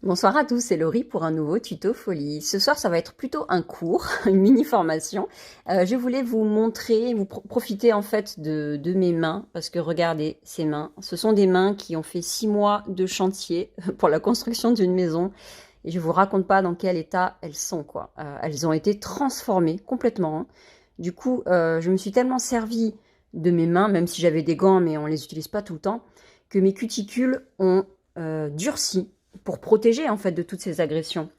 Bonsoir à tous, c'est Laurie pour un nouveau tuto folie. Ce soir, ça va être plutôt un cours, une mini-formation. Je voulais vous montrer, profiter en fait de mes mains, parce que regardez ces mains. Ce sont des mains qui ont fait 6 mois de chantier pour la construction d'une maison. Et je vous raconte pas dans quel état elles sont, quoi. Elles ont été transformées complètement, hein. Du coup, je me suis tellement servie de mes mains, même si j'avais des gants, mais on les utilise pas tout le temps, que mes cuticules ont durci pour protéger en fait de toutes ces agressions.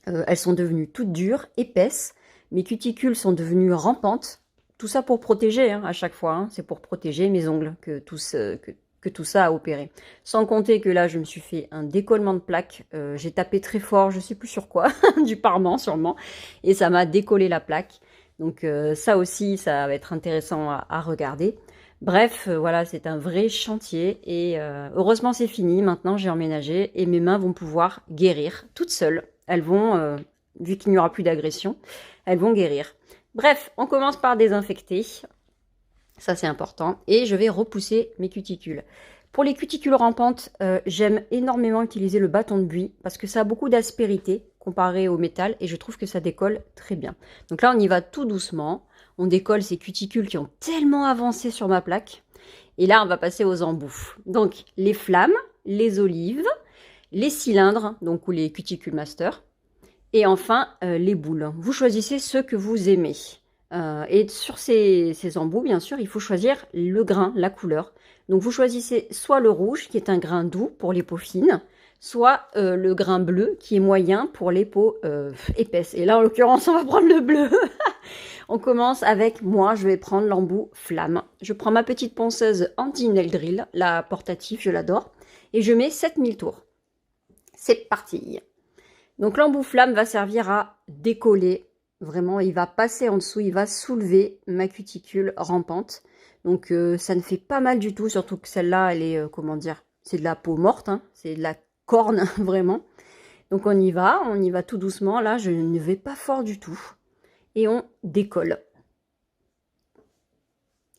Elles sont devenues toutes dures, épaisses, mes cuticules sont devenues rampantes, tout ça pour protéger à chaque fois, hein. C'est pour protéger mes ongles que tout ça a opéré. Sans compter que là je me suis fait un décollement de plaque, j'ai tapé très fort, je sais plus sur quoi, du parement sûrement, et ça m'a décollé la plaque. Donc ça aussi, ça va être intéressant à regarder. Bref, voilà, c'est un vrai chantier et heureusement c'est fini, maintenant j'ai emménagé et mes mains vont pouvoir guérir toutes seules. Elles vont, vu qu'il n'y aura plus d'agression, elles vont guérir. Bref, on commence par désinfecter, ça c'est important, et je vais repousser mes cuticules. Pour les cuticules rampantes, j'aime énormément utiliser le bâton de buis parce que ça a beaucoup d'aspérité comparé au métal et je trouve que ça décolle très bien. Donc là on y va tout doucement. On décolle ces cuticules qui ont tellement avancé sur ma plaque. Et là, on va passer aux embouts. Donc, les flammes, les olives, les cylindres, donc ou les cuticules master, et enfin, les boules. Vous choisissez ceux que vous aimez. Et sur ces embouts, bien sûr, il faut choisir le grain, la couleur. Donc, vous choisissez soit le rouge, qui est un grain doux pour les peaux fines, soit le grain bleu, qui est moyen pour les peaux épaisses. Et là, en l'occurrence, on va prendre le bleu. On commence avec, moi, je vais prendre l'embout flamme. Je prends ma petite ponceuse anti-nail drill, la portative, je l'adore, et je mets 7000 tours. C'est parti. Donc l'embout flamme va servir à décoller. Vraiment, il va passer en dessous, il va soulever ma cuticule rampante. Donc ça ne fait pas mal du tout, surtout que celle-là, elle est, comment dire, c'est de la peau morte, hein, c'est de la corne, vraiment. Donc on y va tout doucement. Là, je ne vais pas fort du tout. Et on décolle.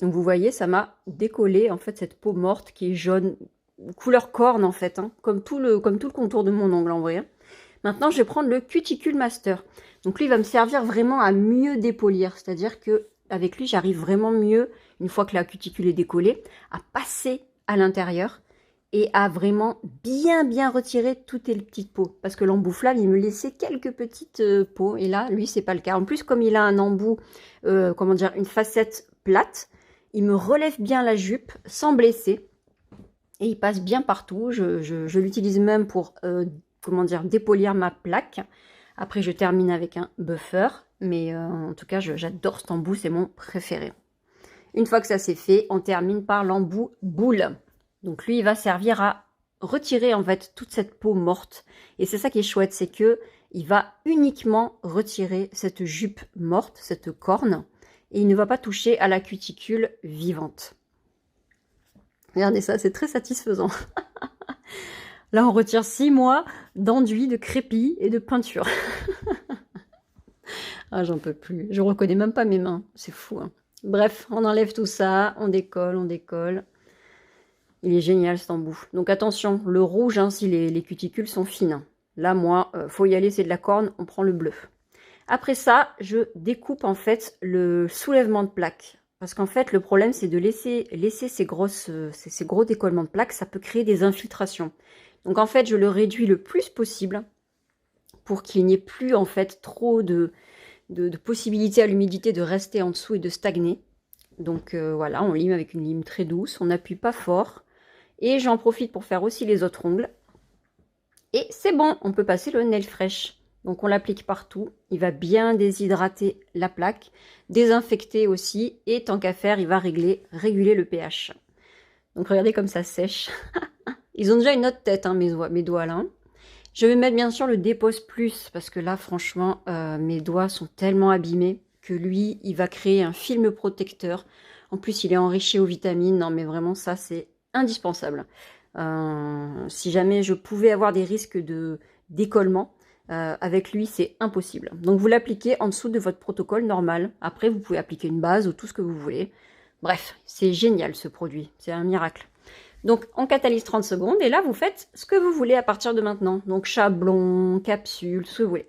Donc vous voyez, ça m'a décollé en fait cette peau morte qui est jaune, couleur corne en fait, hein, comme tout le contour de mon ongle en vrai. Maintenant, je vais prendre le Cuticule Master. Donc lui, il va me servir vraiment à mieux dépolir, c'est-à-dire que avec lui, j'arrive vraiment mieux, une fois que la cuticule est décollée, à passer à l'intérieur et à vraiment bien retirer toutes les petites peaux. Parce que l'embout flamme, il me laissait quelques petites peaux. Et là, lui, c'est pas le cas. En plus, comme il a un embout, comment dire, une facette plate, il me relève bien la jupe sans blesser. Et il passe bien partout. Je l'utilise même pour, comment dire, dépolir ma plaque. Après, je termine avec un buffer. Mais en tout cas, j'adore cet embout, c'est mon préféré. Une fois que ça c'est fait, on termine par l'embout boule. Donc lui, il va servir à retirer en fait toute cette peau morte. Et c'est ça qui est chouette, c'est que il va uniquement retirer cette jupe morte, cette corne, et il ne va pas toucher à la cuticule vivante. Regardez ça, c'est très satisfaisant. Là, on retire 6 mois d'enduit, de crépi et de peinture. Ah, j'en peux plus. Je reconnais même pas mes mains. C'est fou, hein. Bref, on enlève tout ça, on décolle, on décolle. Il est génial cet embout. Donc attention, le rouge, hein, si les cuticules sont fines. Là, moi, faut y aller, c'est de la corne, on prend le bleu. Après ça, je découpe en fait le soulèvement de plaques. Parce qu'en fait, le problème, c'est de laisser ces gros décollements de plaques, ça peut créer des infiltrations. Donc en fait, je le réduis le plus possible pour qu'il n'y ait plus en fait trop de possibilité à l'humidité de rester en dessous et de stagner. Donc voilà, on lime avec une lime très douce, on n'appuie pas fort. Et j'en profite pour faire aussi les autres ongles. Et c'est bon, on peut passer le nail fresh. Donc on l'applique partout, il va bien déshydrater la plaque, désinfecter aussi, et tant qu'à faire, il va réguler le pH. Donc regardez comme ça sèche. Ils ont déjà une autre tête, hein, mes doigts là. Je vais mettre bien sûr le Dépose Plus, parce que là, franchement, mes doigts sont tellement abîmés que lui, il va créer un film protecteur. En plus, il est enrichi aux vitamines. Non, mais vraiment, ça, c'est indispensable. Si jamais je pouvais avoir des risques de décollement, avec lui, c'est impossible. Donc, vous l'appliquez en dessous de votre protocole normal. Après, vous pouvez appliquer une base ou tout ce que vous voulez. Bref, c'est génial ce produit. C'est un miracle. Donc, on catalyse 30 secondes et là, vous faites ce que vous voulez à partir de maintenant. Donc, chablon, capsule, ce que vous voulez.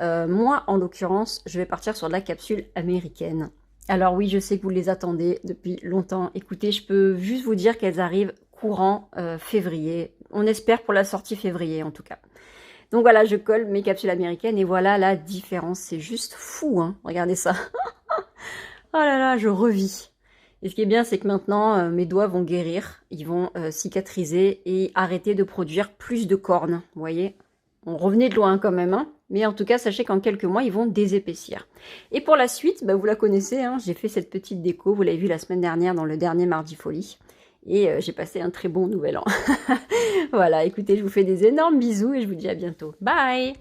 Moi, en l'occurrence, je vais partir sur la capsule américaine. Alors oui, je sais que vous les attendez depuis longtemps. Écoutez, je peux juste vous dire qu'elles arrivent courant février. On espère pour la sortie février, en tout cas. Donc voilà, je colle mes capsules américaines et voilà la différence. C'est juste fou, hein. Regardez ça. Oh là là, je revis. Et ce qui est bien, c'est que maintenant, mes doigts vont guérir, ils vont cicatriser et arrêter de produire plus de cornes. Vous voyez, on revenait de loin quand même, hein, mais en tout cas, sachez qu'en quelques mois, ils vont désépaissir. Et pour la suite, bah, vous la connaissez, hein, j'ai fait cette petite déco, vous l'avez vu la semaine dernière dans le dernier Mardi Folie. Et j'ai passé un très bon nouvel an. Voilà, écoutez, je vous fais des énormes bisous et je vous dis à bientôt. Bye!